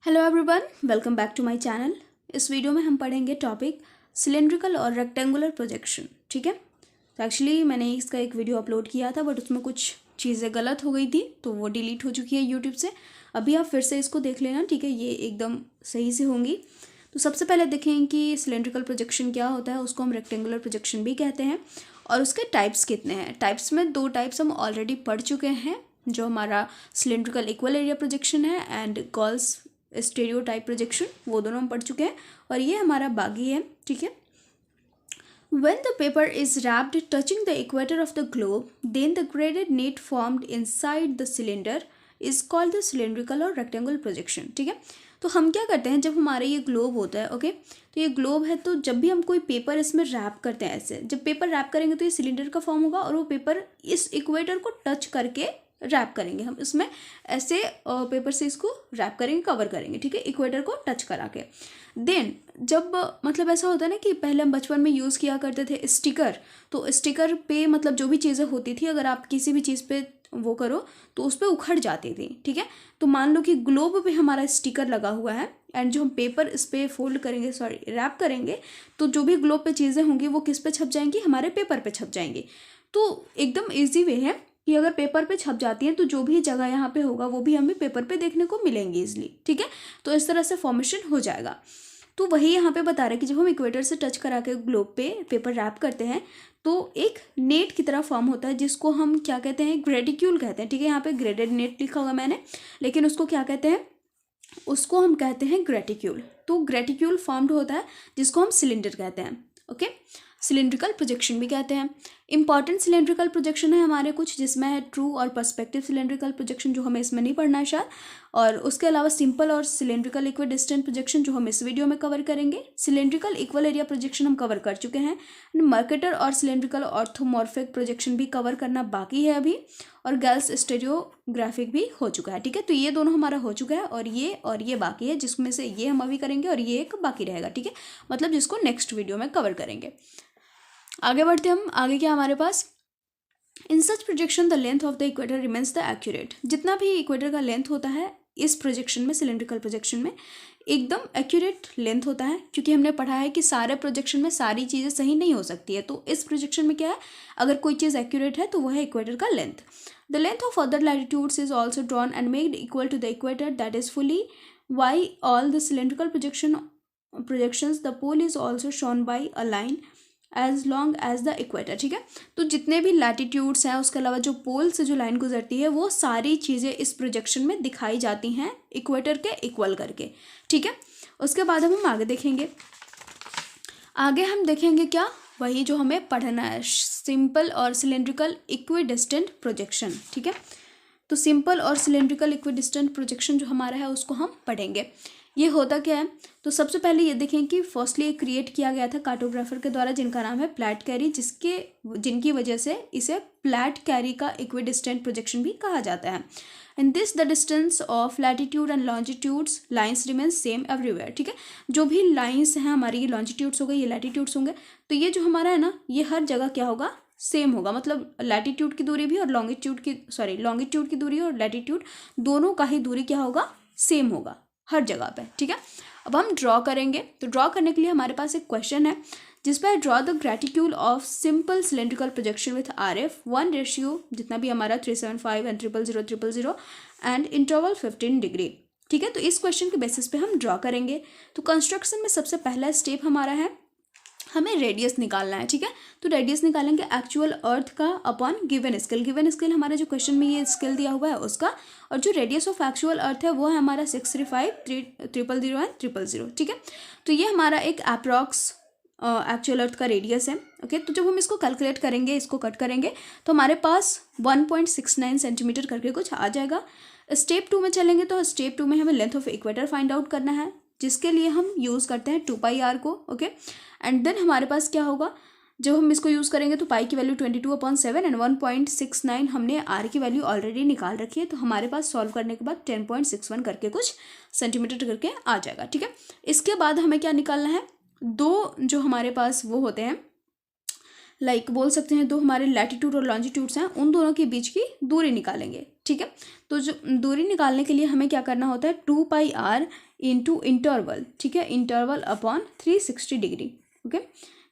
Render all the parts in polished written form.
Hello everyone, welcome back to my channel. इस video में हम पढ़ेंगे टॉपिक सिलेंड्रिकल और रेक्टेंगुलर प्रोजेक्शन। ठीक है, तो एक्चुअली मैंने इसका एक वीडियो अपलोड किया था बट उसमें कुछ चीज़ें गलत हो गई थी तो वो डिलीट हो चुकी है यूट्यूब से। अभी आप फिर से इसको देख लेना, ठीक है, ये एकदम सही से होंगी। तो सबसे पहले देखें कि सिलेंड्रिकल प्रोजेक्शन क्या होता है, उसको हम रेक्टेंगुलर प्रोजेक्शन भी कहते हैं। और उसके टाइप्स कितने हैं? टाइप्स में दो टाइप्स हम ऑलरेडी पढ़ चुके हैं, जो हमारा सिलेंड्रिकल इक्वल एरिया प्रोजेक्शन है एंड गॉल्स स्टेरियोटाइप प्रोजेक्शन, वो दोनों हम पढ़ चुके हैं और ये हमारा बागी है। ठीक है, when the paper is wrapped touching the equator of the globe, then the graded net formed inside the cylinder is called the cylindrical और rectangular projection। ठीक है, तो हम क्या करते हैं, जब हमारे ये ग्लोब होता है, ओके, तो ये ग्लोब है, तो जब भी हम कोई पेपर इसमें रैप करते हैं, ऐसे जब पेपर रैप करेंगे तो ये सिलेंडर का फॉर्म होगा और वो पेपर इस इक्वेटर को टच करके रैप करेंगे। हम इसमें ऐसे पेपर से इसको रैप करेंगे, कवर करेंगे, ठीक है, इक्वेटर को टच करा के। देन जब मतलब ऐसा होता है ना कि पहले हम बचपन में यूज़ किया करते थे स्टिकर, तो स्टिकर पे मतलब जो भी चीज़ें होती थी, अगर आप किसी भी चीज़ पे वो करो तो उस पर उखड़ जाती थी। ठीक है, तो मान लो कि ग्लोब पे हमारा स्टिकर लगा हुआ है एंड जो हम पेपर इस पर फोल्ड करेंगे, सॉरी रैप करेंगे, तो जो भी ग्लोब पे चीज़ें होंगी वो किस पे छप जाएंगी, हमारे पेपर पे छप जाएंगी। तो एकदम ईजी वे है कि अगर पेपर पे छप जाती है तो जो भी जगह यहाँ पे होगा वो भी हमें पेपर पे देखने को मिलेंगी इजली। ठीक है, तो इस तरह से फॉर्मेशन हो जाएगा। तो वही यहाँ पे बता रहे हैं कि जब हम इक्वेटर से टच करा के ग्लोब पे पेपर रैप करते हैं तो एक नेट की तरह फॉर्म होता है, जिसको हम क्या कहते हैं, ग्रेटिक्यूल कहते हैं। ठीक है, यहाँ पे ग्रेडेड नेट लिखा होगा मैंने, लेकिन उसको क्या कहते हैं, उसको हम कहते हैं ग्रेटिक्यूल। तो ग्रेटिक्यूल फॉर्म्ड होता है जिसको हम सिलेंडर कहते हैं। ओके, सिलेंड्रिकल प्रोजेक्शन भी कहते हैं। इंपॉर्टेंट सिलेंड्रिकल प्रोजेक्शन है हमारे कुछ, जिसमें है ट्रू और पर्सपेक्टिव सिलेंड्रिकल प्रोजेक्शन, जो हमें इसमें नहीं पढ़ना है शायद, और उसके अलावा सिंपल और सिलेंड्रिकल इक्वी डिस्टेंट प्रोजेक्शन, जो हम इस वीडियो में कवर करेंगे। सिलेंड्रिकल इक्वल एरिया प्रोजेक्शन हम कवर कर चुके हैं। मर्केटर और सिलेंड्रिकल ऑर्थोमॉर्फिक प्रोजेक्शन भी कवर करना बाकी है अभी, और गैल्स स्टेरियोग्राफिक भी हो चुका है। ठीक है, तो ये दोनों हमारा हो चुका है और ये बाकी है, जिसमें से ये हम अभी करेंगे और ये एक बाकी रहेगा। ठीक है, मतलब जिसको नेक्स्ट वीडियो में कवर करेंगे। आगे बढ़ते हम, आगे क्या हमारे पास, in such projection the length of the equator remains the accurate. जितना भी इक्वेटर का लेंथ होता है इस प्रोजेक्शन में, सिलेंड्रिकल प्रोजेक्शन में, एकदम एक्यूरेट लेंथ होता है, क्योंकि हमने पढ़ा है कि सारे प्रोजेक्शन में सारी चीज़ें सही नहीं हो सकती है। तो इस प्रोजेक्शन में क्या है, अगर कोई चीज़ एक्यूरेट है तो वह है इक्वेटर का length. The length of other latitudes is also drawn and made equal to the equator, that is fully why all the cylindrical projections the pole is also shown by a line as long as the equator. ठीक है, तो जितने भी latitudes हैं, उसके अलावा जो पोल से जो लाइन गुजरती है, वो सारी चीज़ें इस प्रोजेक्शन में दिखाई जाती हैं इक्वेटर के इक्वल करके। ठीक है, उसके बाद हम आगे देखेंगे। आगे हम देखेंगे क्या, वही जो हमें पढ़ना है, सिंपल और सिलेंड्रिकल इक्विडिस्टेंट प्रोजेक्शन। ठीक है, तो सिंपल और सिलेंड्रिकल इक्विडिस्टेंट प्रोजेक्शन जो हमारा है उसको हम पढ़ेंगे। ये होता क्या है, तो सबसे पहले ये देखें कि फर्स्टली ये क्रिएट किया गया था कार्टोग्राफर के द्वारा, जिनका नाम है प्लैट कैरी, जिनकी वजह से इसे प्लैट कैरी का इक्विडिस्टेंट प्रोजेक्शन भी कहा जाता है। In this the distance of latitude and longitudes lines remain same everywhere. ठीक है, जो भी लाइन्स हैं हमारी, ये लॉन्जिट्यूड्स हो गए, ये लैटिट्यूड्स होंगे, तो ये जो हमारा है ना, ये हर जगह क्या होगा, सेम होगा। मतलब लैटिट्यूड की दूरी भी और लॉन्गिट्यूड की दूरी और लैटिट्यूड दोनों का ही दूरी क्या होगा, सेम होगा हर जगह पे। ठीक है, अब हम ड्रॉ करेंगे। तो ड्रॉ करने के लिए हमारे पास एक क्वेश्चन है जिस पर draw the graticule of simple cylindrical projection with RF 1:, जितना भी हमारा 375 एंड 000 एंड इंटरवल 15 डिग्री। ठीक है, तो इस क्वेश्चन के बेसिस पे हम ड्रॉ करेंगे। तो कंस्ट्रक्शन में सबसे पहला स्टेप हमारा है, हमें रेडियस निकालना है। ठीक है, तो रेडियस निकालेंगे एक्चुअल अर्थ का upon given scale. Given scale हमारे जो क्वेश्चन में ये स्केल दिया हुआ है उसका, और जो रेडियस ऑफ एक्चुअल अर्थ है वो है हमारा 635, 300 एंड 000। ठीक है, तो ये हमारा एक अप्रॉक्स एक्चुअल अर्थ का रेडियस है। ओके, तो जब हम इसको कैलकुलेट करेंगे, इसको कट करेंगे, तो हमारे पास 1.69 सेंटीमीटर करके कुछ आ जाएगा। स्टेप 2 में चलेंगे, तो स्टेप 2 में हमें length of equator find out करना है, जिसके लिए हम यूज़ करते हैं 2πr को। ओके, एंड देन हमारे पास क्या होगा, जब हम इसको यूज़ करेंगे तो पाई की वैल्यू 22/7 एंड 1.69 हमने आर की वैल्यू ऑलरेडी निकाल रखी है, तो हमारे पास सॉल्व करने के बाद 10.61 करके कुछ सेंटीमीटर करके आ जाएगा। ठीक है, इसके बाद हमें क्या निकालना है, दो जो हमारे पास वो होते हैं, बोल सकते हैं दो हमारे लैटिट्यूड और लॉन्जिट्यूड्स हैं, उन दोनों के बीच की दूरी निकालेंगे। ठीक है। तो जो दूरी निकालने के लिए हमें क्या करना होता है, 2πr इंटू इंटरवल, ठीक है, इंटरवल अपॉन 360 डिग्री। ओके,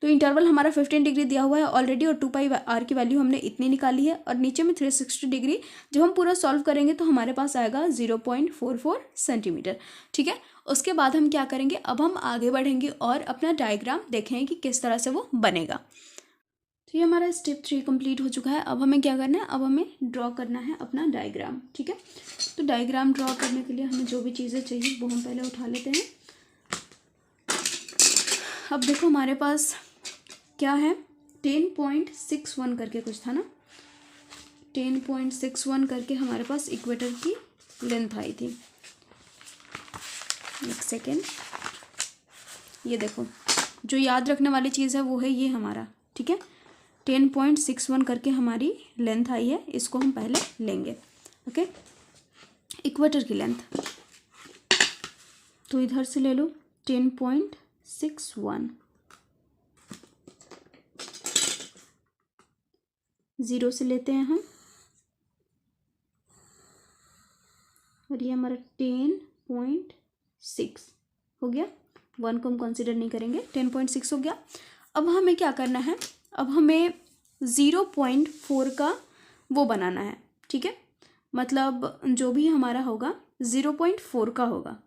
तो इंटरवल हमारा 15 डिग्री दिया हुआ है ऑलरेडी, और 2πr की वैल्यू हमने इतनी निकाली है, और नीचे में 360 डिग्री। जब हम पूरा सॉल्व करेंगे तो हमारे पास आएगा 0.44 सेंटीमीटर। ठीक है, उसके बाद हम क्या करेंगे, अब हम आगे बढ़ेंगे और अपना डायग्राम देखेंगे कि किस तरह से वो बनेगा। तो ये हमारा स्टेप 3 कंप्लीट हो चुका है। अब हमें क्या करना है, अब हमें ड्रॉ करना है अपना डायग्राम। ठीक है, तो डायग्राम ड्रॉ करने के लिए हमें जो भी चीज़ें चाहिए वो हम पहले उठा लेते हैं। अब देखो हमारे पास क्या है, 10.61 करके कुछ था ना, 10.61 करके हमारे पास इक्वेटर की लेंथ आई थी। एक सेकेंड, ये देखो जो याद रखने वाली चीज़ है वो है ये हमारा, ठीक है, 10.61 करके हमारी लेंथ आई है, इसको हम पहले लेंगे। ओके, इक्वेटर की लेंथ तो इधर से ले लो 10.61, 0 से लेते हैं हम, और ये हमारा 10.6 हो गया, 1 को हम कंसिडर नहीं करेंगे, 10.6 हो गया। अब हमें क्या करना है, अब हमें 0.4 का वो बनाना है। ठीक है, मतलब जो भी हमारा होगा 0.4 का होगा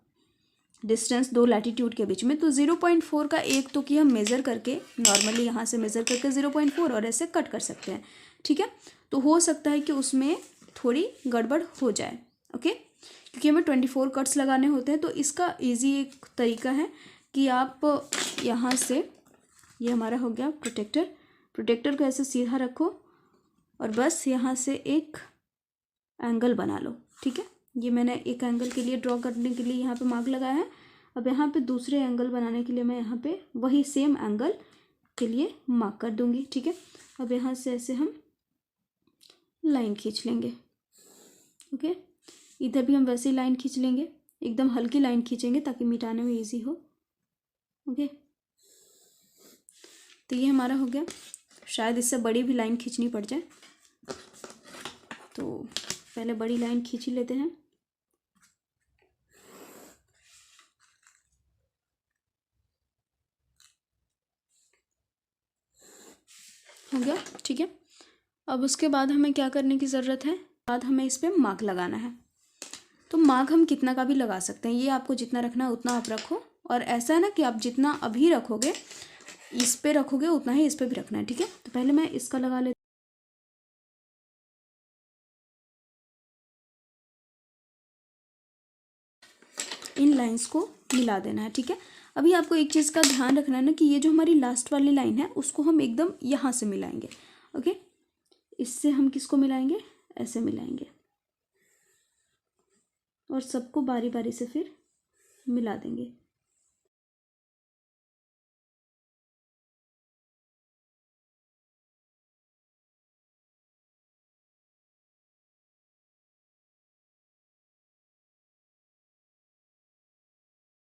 डिस्टेंस दो लैटिट्यूड के बीच में। तो 0.4 का एक तो कि हम मेज़र करके नॉर्मली यहाँ से मेज़र करके 0.4 और ऐसे कट कर सकते हैं। ठीक है, तो हो सकता है कि उसमें थोड़ी गड़बड़ हो जाए। ओके, क्योंकि हमें 24 कट्स लगाने होते हैं। तो इसका इजी एक तरीका है कि आप यहाँ से, ये हमारा हो गया प्रोटेक्टर, प्रोटेक्टर को ऐसे सीधा रखो और बस यहाँ से एक एंगल बना लो। ठीक है, ये मैंने एक एंगल के लिए ड्रॉ करने के लिए यहाँ पे मार्क लगाया है। अब यहाँ पे दूसरे एंगल बनाने के लिए मैं यहाँ पे वही सेम एंगल के लिए मार्क कर दूँगी। ठीक है, अब यहाँ से ऐसे हम लाइन खींच लेंगे। ओके, इधर भी हम वैसे ही लाइन खींच लेंगे, एकदम हल्की लाइन खींचेंगे ताकि मिटाने में ईजी हो। ओके, तो ये हमारा हो गया। शायद इससे बड़ी भी लाइन खींचनी पड़ जाए, तो पहले बड़ी लाइन खींच ही लेते हैं। हो गया, ठीक है। अब उसके बाद हमें क्या करने की ज़रूरत है, बाद हमें इस पर मार्क लगाना है। तो मार्क हम कितना का भी लगा सकते हैं, ये आपको जितना रखना है उतना आप रखो। और ऐसा है ना कि आप जितना अभी रखोगे इस पे रखोगे उतना ही इस पे भी रखना है। ठीक है, तो पहले मैं इसका लगा लेती इन लाइंस को मिला देना है। ठीक है, अभी आपको एक चीज़ का ध्यान रखना है ना कि ये जो हमारी लास्ट वाली लाइन है उसको हम एकदम यहाँ से मिलाएंगे। ओके, इससे हम किसको मिलाएंगे, ऐसे मिलाएंगे और सबको बारी बारी से फिर मिला देंगे।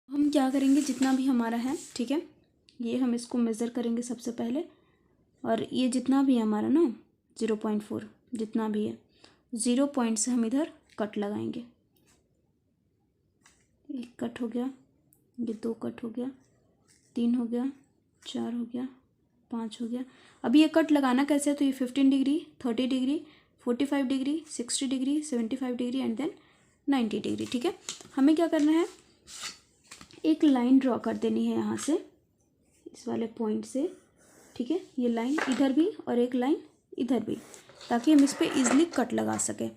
हम क्या करेंगे, जितना भी हमारा है, ठीक है, ये हम इसको मेज़र करेंगे सबसे पहले। और ये जितना भी है हमारा ना 0.4 जितना भी है, 0 पॉइंट से हम इधर कट लगाएंगे। एक कट हो गया, ये 2 कट हो गया, 3 हो गया, 4 हो गया, 5 हो गया। अभी ये कट लगाना कैसे है, तो ये 15 degree, 30 degree, 45 degree, 60 degree, 75 degree and then 90 degree. ठीक है, हमें क्या करना है, एक लाइन ड्रॉ कर देनी है यहाँ से, इस वाले पॉइंट से। ठीक है, ये लाइन इधर भी और एक लाइन इधर भी, ताकि हम इस पर ईजिली कट लगा सकें।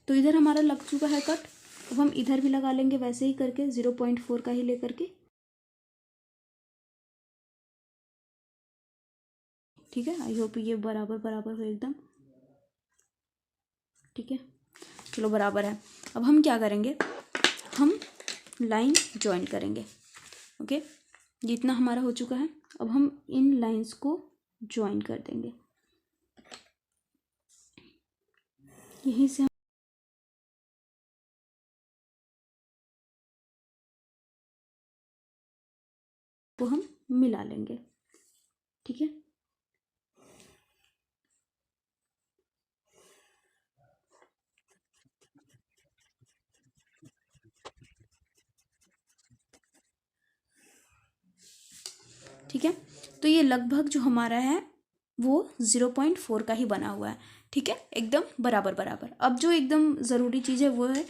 तो इधर हमारा लग चुका है कट, अब हम इधर भी लगा लेंगे वैसे ही करके 0.4 का ही लेकर के। ठीक है, आई होप ये बराबर बराबर हो एकदम। ठीक है, चलो बराबर है। अब हम क्या करेंगे, हम लाइन ज्वाइन करेंगे। ओके, जितना हमारा हो चुका है, अब हम इन लाइंस को ज्वाइन कर देंगे। यहीं से को हम मिला लेंगे। ठीक है, ठीक है। तो ये लगभग जो हमारा है वो 0.4 का ही बना हुआ है, ठीक है, एकदम बराबर बराबर। अब जो एकदम ज़रूरी चीज़ है वो है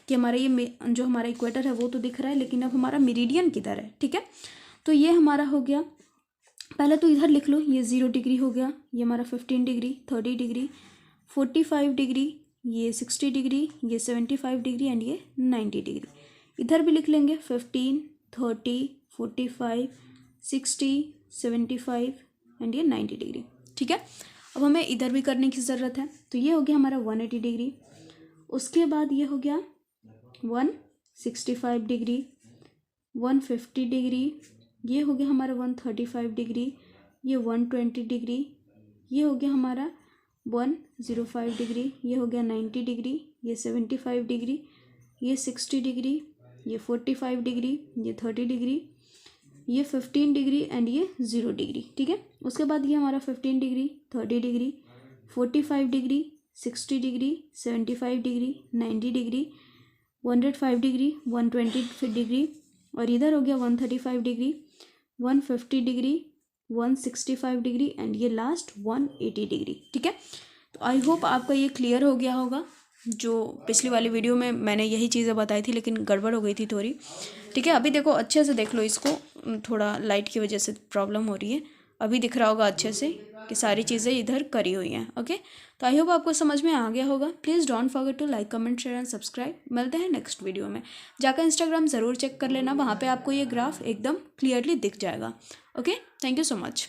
कि हमारा ये जो हमारा इक्वेटर है वो तो दिख रहा है, लेकिन अब हमारा मेरिडियन किधर है, ठीक है। तो ये हमारा हो गया, पहले तो इधर लिख लो, ये 0 डिग्री हो गया, ये हमारा 15 डिग्री, 30 डिग्री, 45 डिग्री, ये 60 डिग्री, ये 75 डिग्री एंड ये 90 डिग्री। इधर भी लिख लेंगे 15, 30, 45, 60, 75 एंड ये 90 डिग्री, ठीक है। अब हमें इधर भी करने की ज़रूरत है, तो ये हो गया हमारा 180 डिग्री, उसके बाद ये हो गया 165 डिग्री, 150 डिग्री, ये हो गया हमारा 135 डिग्री, ये 120 डिग्री, ये हो गया हमारा 105 डिग्री, ये हो गया 90 डिग्री, ये 75 डिग्री, ये 60 डिग्री, ये 45 डिग्री, ये 30 डिग्री, ये 15 डिग्री एंड ये 0 डिग्री, ठीक है। उसके बाद ये हमारा 15 degree, 30 degree, 45 degree, 60 degree, 75 degree, 90 degree, 105 degree, 120 degree, और इधर हो गया 135 डिग्री, 150 डिग्री, 165 डिग्री एंड ये लास्ट 180 डिग्री, ठीक है। तो आई होप आपका ये क्लियर हो गया होगा। जो पिछली वाली वीडियो में मैंने यही चीज़ें बताई थी लेकिन गड़बड़ हो गई थी थोड़ी, ठीक है। अभी देखो अच्छे से देख लो इसको, थोड़ा लाइट की वजह से प्रॉब्लम हो रही है, अभी दिख रहा होगा अच्छे से कि सारी चीज़ें इधर करी हुई हैं, ओके। तो आई होप आपको समझ में आ गया होगा। Please don't forget to like, comment, share and subscribe. मिलते हैं नेक्स्ट वीडियो में। जाकर इंस्टाग्राम ज़रूर चेक कर लेना, वहाँ पे आपको ये ग्राफ एकदम क्लियरली दिख जाएगा, okay. Thank you so much.